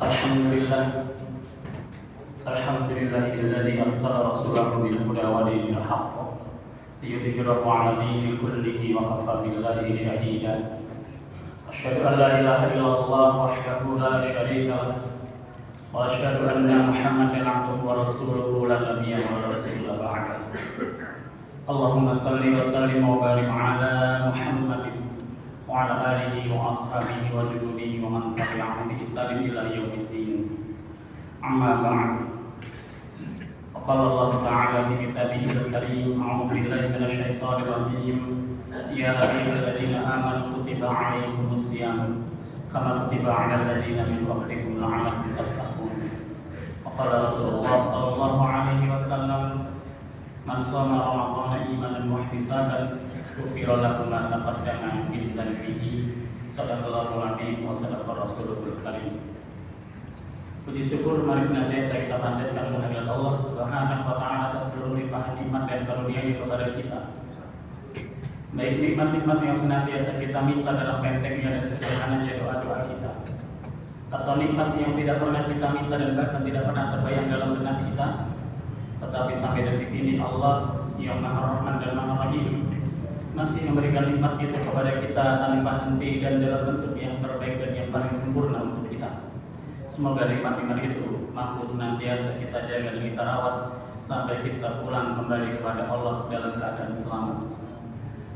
Alhamdulillah Alhamdulillahilladzi arsala rasulahu bil huda wa dinil haqq liyudhhirahu 'ala dini kullihi wa kafa billahi shahida. Asyhadu an la ilaha illallah wahdahu la syarika lah wa asyhadu anna Muhammadan 'abduhu wa rasuluhu la nabiyya wa rasula ba'da. Allahumma shalli wa sallim wa barik 'ala Muhammadin wa 'ala alihi wa ashabihi wa junudihi wa man tabi'ahum bi ihsan ila yaumiddin. Amma ba'd. Qala Allah ta'ala fi kitabihi al-karim, a'udzu billahi minasy syaithanir rajim. Ya ayyuhalladzina amanu kutiba 'alaikumus shiyam kama kutiba 'alal ladzina min qablikum la'allakum tattaqun. Qala Rasulullah sallallahu alaihi wasallam, man shoma ramadhana imanan wa ihtisaban ghufira lahu ma taqaddama min dhanbihi. Shadaqallahu al-'azim wa shadaqa rasulul karim. Puji syukur mari senantiasa kita panjatkan kehadirat Allah Subhanahu wa taala atas seluruh limpahan nikmat dan karunia-Nya kepada kita. Baik nikmat-nikmat yang senantiasa kita minta dalam penteknya dan sederhananya doa-doa kita, atau nikmat yang tidak pernah kita minta dan bahkan tidak pernah terbayang dalam benak kita, tetapi sampai detik ini Allah yang Maha Rahman dan Maha Rahim masih memberikan nikmat itu kepada kita tanpa henti dan dalam bentuk yang terbaik dan yang paling sempurna untuk kita. Semoga nikmat-nikmat itu mampu senantiasa kita jaga dan kita rawat sampai kita pulang kembali kepada Allah dalam keadaan selamat.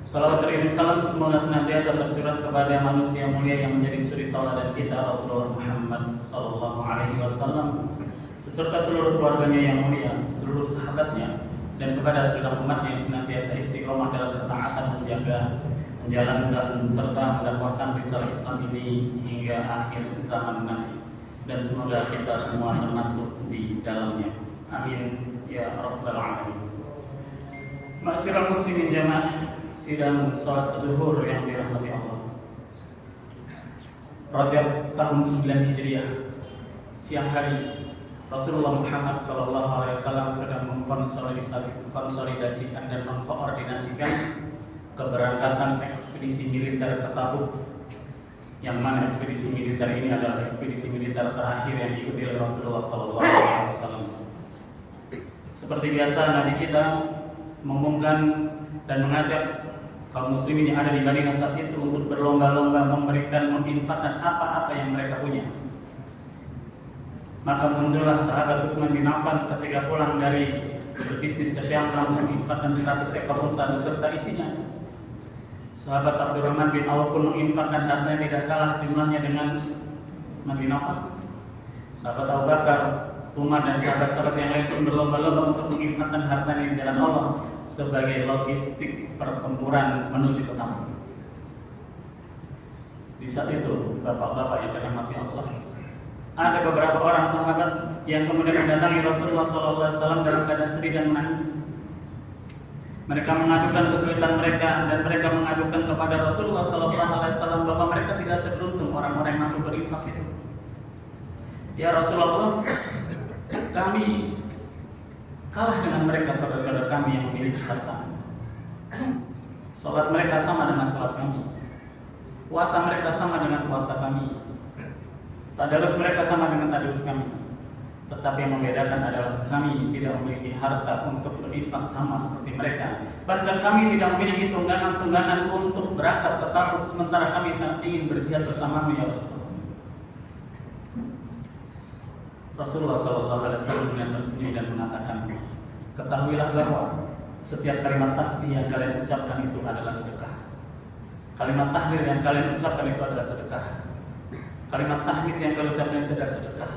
Salawat dan salam semoga senantiasa tercurah kepada manusia mulia yang menjadi suri tauladan kita, Rasulullah Muhammad sallallahu alaihi wasallam, beserta seluruh keluarganya yang mulia, seluruh sahabatnya, dan kepada seluruh umat yang senantiasa istiqomah dalam ketaatan menjaga, menjalankan serta mendakwahkan risalah Islam ini hingga akhir zaman nanti. Dan semoga kita semua termasuk di dalamnya. Amin ya rabbal alamin. Ma'asyiral muslimin jamaah sidang salat zuhur yang dirahmati Allah. Rajab tahun 9 Hijriah, siang hari Rasulullah Muhammad SAW sedang mengkonsolidasikan dan mengkoordinasikan keberangkatan ekspedisi militer ke Tabuk, yang mana ekspedisi militer ini adalah ekspedisi militer terakhir yang diikuti oleh Rasulullah SAW. Seperti biasa, Nabi kita mengumumkan dan mengajak kaum muslimin yang ada di Madinah saat itu untuk berlomba-lomba memberikan, menginfakkan apa-apa yang mereka punya. Maka muncullah sahabat Utsman bin Affan ketika pulang dari berbisnis ke Syam langsung menginfakkan 100 ekor unta beserta isinya. Sahabat Abdurrahman bin Auf pun menginfakkan hartanya tidak kalah jumlahnya dengan Utsman bin Affan. Sahabat Abu Bakar, Umar dan sahabat-sahabat yang lain pun berlomba-lomba untuk menginfakkan hartanya di jalan Allah sebagai logistik pertempuran menuju ke Tabuk. Di saat itu, bapak-bapak yang dirahmati Allah, ada beberapa orang sahabat yang kemudian mendatangi Rasulullah SAW dalam keadaan sedih dan menangis. Mereka mengadukan kesulitan mereka dan mereka mengadukan kepada Rasulullah SAW bahwa mereka tidak seberuntung orang-orang yang mampu berinfak itu. Ya Rasulullah, kami kalah dengan mereka, saudara-saudara kami yang memiliki harta. Salat mereka sama dengan salat kami, puasa mereka sama dengan puasa kami, tadarus mereka sama dengan tadarus kami. Tetapi yang membedakan adalah kami tidak memiliki harta untuk berinfak sama seperti mereka. Bahkan kami tidak memiliki tunggangan-tunggangan untuk berangkat ke Tabuk, sementara kami sangat ingin berjihad bersamamu ya Rasulullah. Rasulullah SAW dengan tersenyum dan mengatakan, ketahuilah bahwa setiap kalimat tasbih yang kalian ucapkan itu adalah sedekah. Kalimat tahlil yang kalian ucapkan itu adalah sedekah. Kalimat tahmid yang kalian ucapkan itu adalah sedekah.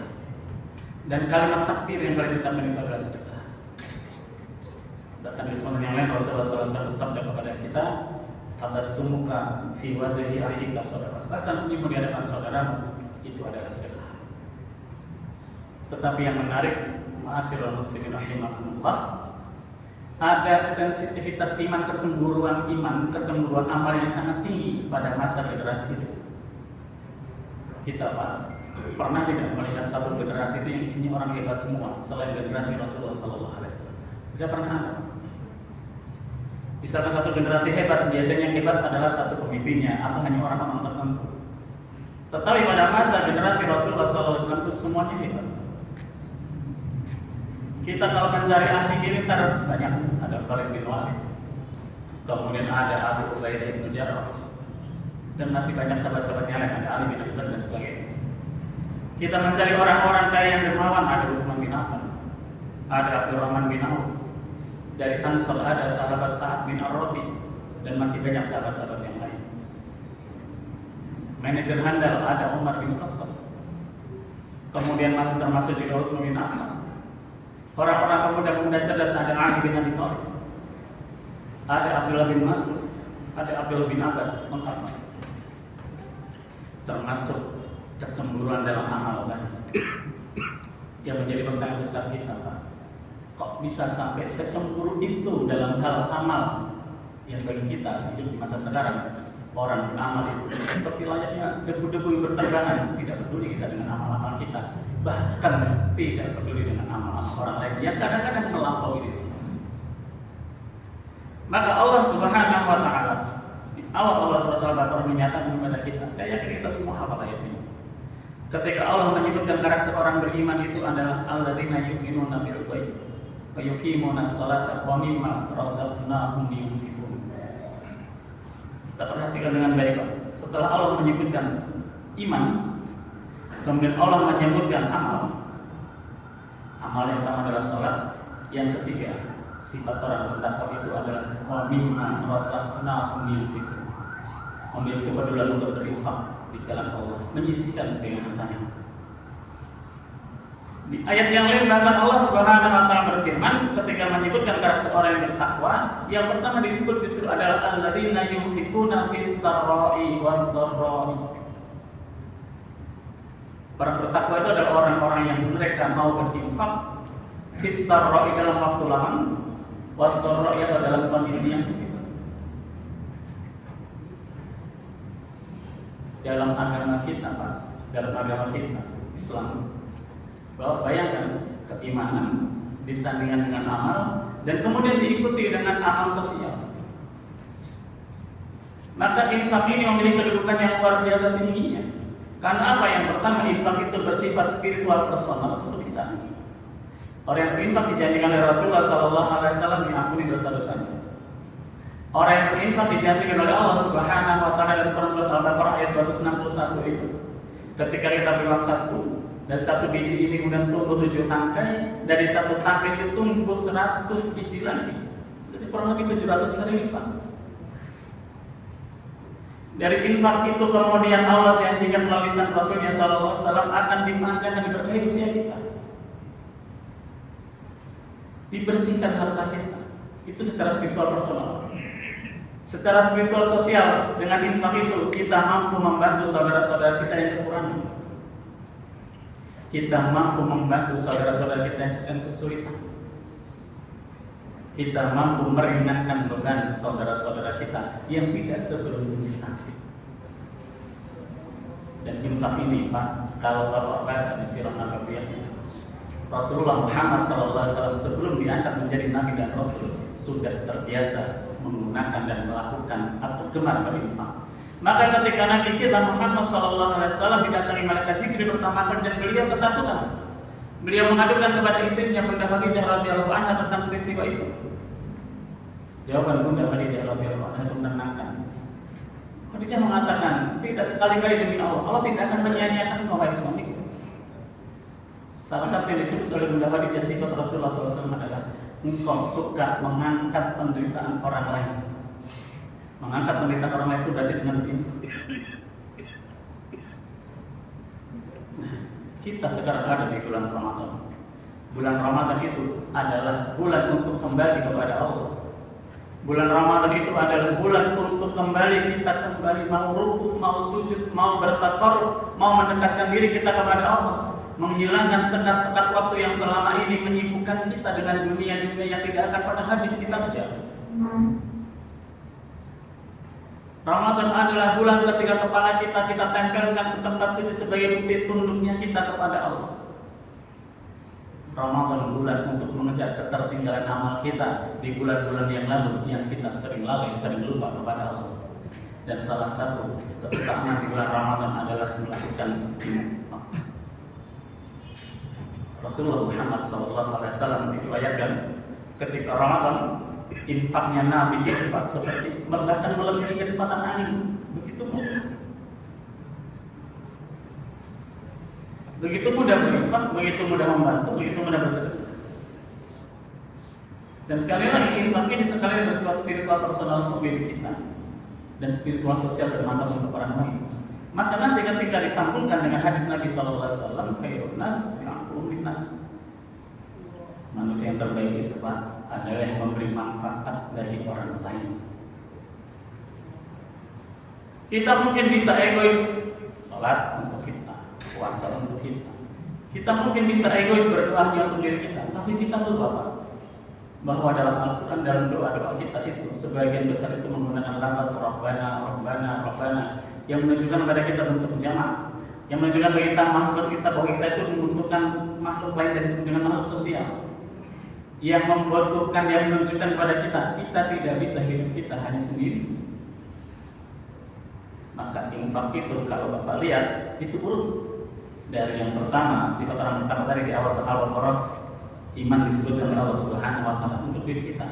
Dan kalimat takbir yang kalian ucapkan itu adalah sedekah. Bahkan di sunnah yang lain Rasulullah SAW bersabda kepada kita, tabassumuka fi wajhi akhika shadaqah. Bahkan senyum di hadapan saudaramu itu adalah sedekah. Tetapi yang menarik, ma'asyiral muslimin rahimakumullah, ada sensitivitas iman, kecemburuan amal yang sangat tinggi pada masa generasi itu. Kita pernah tidak melihat satu generasi itu yang isinya orang hebat semua selain generasi Rasulullah SAW? Tidak pernah ada. Di salah satu generasi hebat, biasanya hebat adalah satu pemimpinnya atau hanya orang-orang tertentu. Tetapi pada masa generasi Rasulullah SAW itu semuanya hebat. Kita kalau mencari ahli militer banyak, ada Khalid bin Walid, kemudian ada Abu Ubaidah bin Jarrah, dan masih banyak sahabat-sahabat yang lain, ada Ali bin Abi Thalib dan sebagainya. Kita mencari orang-orang kaya yang dermawan, ada Utsman bin Affan, ada Abdurrahman bin Auf, dari Ansar ada sahabat Sa'ad bin Ar-Rabi, dan masih banyak sahabat-sahabat yang lain. Manajer handal ada Umar bin Khattab, kemudian masih termasuk juga Utsman bin Affan. Orang-orang pemuda-pemuda cerdas ada Ali bin Abi Thalib, ada Abdullah bin Mas'ud, ada Abdullah bin Abbas, lengkap. Termasuk kecemburuan dalam amal yang menjadi pertanyaan besar kita, Pak. Kok bisa sampai secemburu itu dalam hal amal yang bagi kita hidup di masa sekarang orang beramal itu seperti layaknya debu-debu yang berterbangan, tidak peduli kita dengan amal-amal kita, bahkan tidak peduli dengan amal-amal orang lain yang kadang-kadang melampaui itu. Maka Allah Subhanahu wa Ta'ala di awal surat Al-Baqarah menyatakan kepada kita, saya yakin kita semua hafal ayat ini. Ketika Allah menyebutkan karakter orang beriman itu adalah alladzina yu'minuna bil ghaib wa yuqimuna sholata wa mimma razaqnahum yunfiqun. Kita perhatikan dengan baik, Pak. Setelah Allah menyebutkan iman, kemudian Allah menyebutkan amal. Amal yang pertama adalah sholat, yang ketiga sifat orang bertakwa itu adalah wa mimma razaqnahum yunfiqun. Memiliki kepedulian untuk berinfak di jalan Allah, menyisihkan dengan hartanya. Di ayat yang lain bahkan Allah Subhanahu wa Ta'ala berfirman ketika menyebutkan karakter orang yang bertakwa, yang pertama disebut justru adalah alladzina yunfiquna fis sarra'i wad dharra'i. Orang bertakwa itu adalah orang-orang yang mereka mau berinfak fis sarra'i dalam waktu lama, wad dharra'i atau dalam kondisi yang sulit. Dalam agama kita, Pak, dalam agama kita Islam, bahwa bayangkan keimanan disandingkan dengan amal dan kemudian diikuti dengan amal sosial. Maka infak ini memiliki kedudukan yang luar biasa tingginya. Karena apa? Yang pertama, infak itu bersifat spiritual personal untuk kita. Orang yang berinfak dijanjikan oleh Rasulullah SAW diampuni dosa-dosanya. Orang yang berinfak dijanjikan oleh Allah Subhanahu wa Ta'ala dalam surat Al-Baqarah ayat 261 itu. Ketika kita bilang satu, dan satu biji ini kemudian tumbuh 7 tangkai, dari satu tangkai itu tumbuh 100 biji lagi. Jadi kurang lebih 700 kali lipat. Dari infak itu kemudian Allah janjikan melalui lisan Rasulnya sallallahu alaihi wasallam akan dipanjangkan diberkahi usia kita. Dibersihkan harta kita. Itu secara spiritual personal. Secara spiritual sosial, dengan infak itu kita mampu membantu saudara-saudara kita yang kekurangan. Kita mampu membantu saudara-saudara kita yang sedang kesulitan. Kita mampu meringankan beban saudara-saudara kita yang tidak seberuntung kita. Dan infak ini, Pak, kalau Bapak baca di Sirah Nabawiyahnya, Rasulullah Muhammad SAW sebelum diangkat menjadi Nabi dan Rasul sudah terbiasa menggunakan dan melakukan atau gemar berinfak. Maka ketika Nabi kita Muhammad SAW didatangi malaikat Jibril pertama kali dan beliau ketakutan, beliau mengadukan kepada istrinya Bunda Khadijah radhiyallahu anha tentang peristiwa itu. Jawaban Bunda Khadijah radhiyallahu anha itu menenangkan. Khadijah mengatakan, tidak sekali-kali demi Allah, Allah tidak akan menyia-nyiakan engkau wahai suamiku. Salah satu yang disebut oleh Bunda Khadijah sifat Rasulullah SAW adalah engkau suka mengangkat penderitaan orang lain. Mengangkat penderitaan orang lain itu berarti dengan begini. Nah, kita sekarang ada di bulan Ramadan. Bulan Ramadan itu adalah bulan untuk kembali kepada Allah. Bulan Ramadan itu adalah bulan untuk kembali kita kembali mau rukuk, mau sujud, mau bertakarruf, mau mendekatkan diri kita kepada Allah. Menghilangkan sekat-sekat waktu yang selama ini menyibukkan kita dengan dunia-dunia yang tidak akan pernah habis kita kejar. Ramadan adalah bulan ketika kepala kita tempelkan ke tempat suci sebagai bukti tunduknya kita kepada Allah. Ramadan bulan untuk mengejar ketertinggalan amal kita di bulan-bulan yang lalu yang kita sering lalai, sering lupa kepada Allah. Dan salah satu keutamaan di bulan Ramadan adalah melakukan infak. Rasulullah Muhammad SAW diriwayatkan ketika Ramadan infaknya Nabi cepat seperti bahkan melebihi kecepatan angin, begitu mudah. Begitu mudah berinfak, begitu mudah membantu, begitu mudah bersedekah. Dan sekali lagi infak ini sekali bersifat spiritual personal untuk diri kita dan spiritual sosial bermanfaat untuk orang lain. Maka nanti ketika disambungkan dengan hadis Nabi SAW, khairun nas ya'qulun nas, manusia yang terbaik itu Pak adalah yang memberi manfaat bagi orang lain. Kita mungkin bisa egois, sholat untuk kita, puasa untuk kita. Kita mungkin bisa egois berdoa hanya untuk diri kita, tapi kita lupa Pak, bahwa dalam Al-Quran, dalam doa-doa kita itu sebagian besar itu menggunakan lafaz Rabbana, Rabbana, Rabbana, yang menunjukkan kepada kita bentuk jamak, yang menunjukkan bagi kita makhluk kita bahwa kita itu membutuhkan makhluk lain dan disebut dengan makhluk sosial, yang membutuhkan, yang menunjukkan kepada kita tidak bisa hidup kita hanya sendiri. Maka infak itu kalau Bapak lihat itu urut dari yang pertama, sifat orang pertama tadi di awal Al-Qur'an, iman disebutkan oleh Allah Subhanahu wa taala untuk diri kita.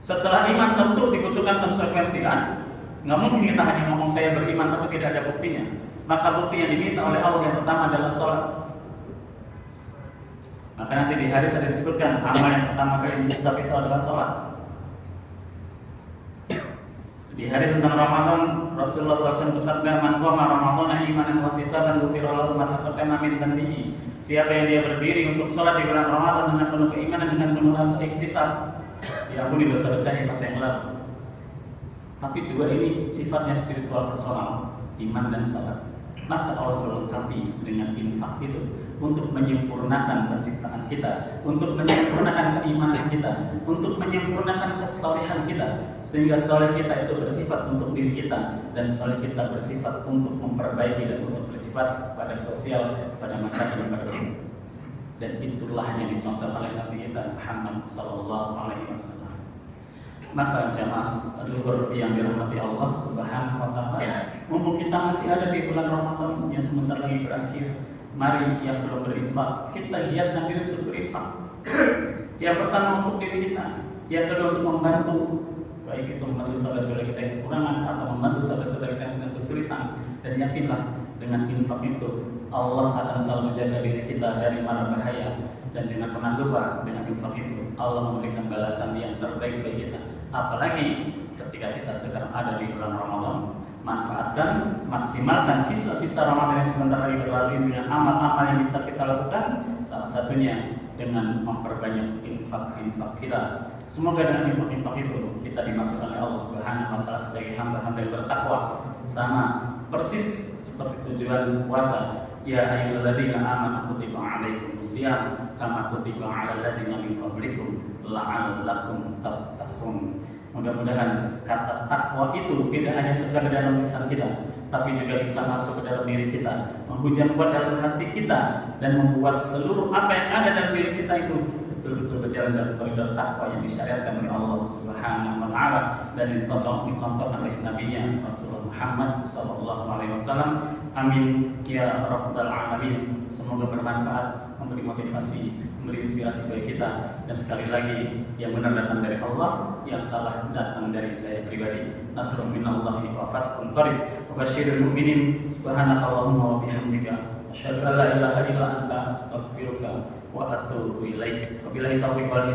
Setelah iman tentu dibutuhkan konsekuensi kan? Nggak mungkin kita hanya ngomong saya beriman tapi tidak ada buktinya. Maka bukti yang diminta oleh Allah yang pertama adalah sholat. Maka nanti di hadis ada disebutkan amal yang pertama kali dihisab itu adalah sholat. Di hadis tentang Ramadan, Rasulullah SAW bersabda, "Man qama Ramadhana imanan wa ihtisaban ghufira lahu ma taqaddama min dhanbihi." Siapa yang dia berdiri untuk sholat di bulan Ramadan dengan penuh keimanan, dengan penuh rasa ihtisab, diampuni dosa-dosanya masa yang lalu. Tapi dua ini sifatnya spiritual personal, iman dan sholat. Maka Allah melengkapi dengan infak itu untuk menyempurnakan penciptaan kita, untuk menyempurnakan keimanan kita, untuk menyempurnakan kesalehan kita, sehingga saleh kita itu bersifat untuk diri kita dan saleh kita bersifat untuk memperbaiki dan untuk bersifat pada sosial, pada masyarakat dan pada umum. Dan itulah yang dicontohkan oleh Nabi kita Muhammad SAW. Maka jamaah zuhur yang dirahmati Allah Subhanahu wa taala, mumpung kita masih ada di bulan Ramadan yang sebentar lagi berakhir, mari yang belum berinfak kita giatkan diri untuk berinfak. Yang pertama untuk diri kita, yang kedua untuk membantu, baik itu membantu saudara-saudara kita yang kekurangan atau membantu saudara-saudara kita yang sedang kesulitan. Dan yakinlah dengan infak itu Allah akan selalu menjaga diri kita dari mara bahaya. Dan jangan pernah lupa dengan infak itu Allah memberikan balasan yang terbaik bagi kita. Apalagi ketika kita sedang ada di bulan Ramadan, manfaatkan, maksimalkan sisa-sisa Ramadan yang sebentar lagi berlalu dengan amal-amal yang bisa kita lakukan. Salah satunya dengan memperbanyak infak-infak kita. Semoga dengan infak-infak itu kita dimasukkan oleh Allah Subhanahu wa taala sebagai hamba-hamba yang bertakwa, sama persis seperti tujuan puasa. Ya ayyuhalladzina amanu kutiba 'alaikumus shiyam kama kutiba 'alal ladzina min qablikum la'allakum tattaqun. Mudah-mudahan kata takwa itu tidak hanya sekadar dalam lisan kita, tapi juga bisa masuk ke dalam diri kita, menghujam kuat dalam hati kita, dan membuat seluruh apa yang ada dalam diri kita itu betul-betul berjalan dalam koridor takwa yang disyariatkan oleh Allah Subhanahu wa taala dan dicontohkan oleh Nabi-Nya Rasulullah Muhammad SAW. Amin ya rabbal alamin. Semoga bermanfaat, memberi motivasi, memberi inspirasi bagi kita. Dan sekali lagi, yang benar datang dari Allah, yang salah datang dari saya pribadi. Nasrun minallahi wa fathun qarib. Wa basyiril mu'minin. Subhanakallahumma wa bihamdika asyhadu an la ilaha illa anta astaghfiruka wa atubu ilaik. Wabillahi taufiq wal hidayah.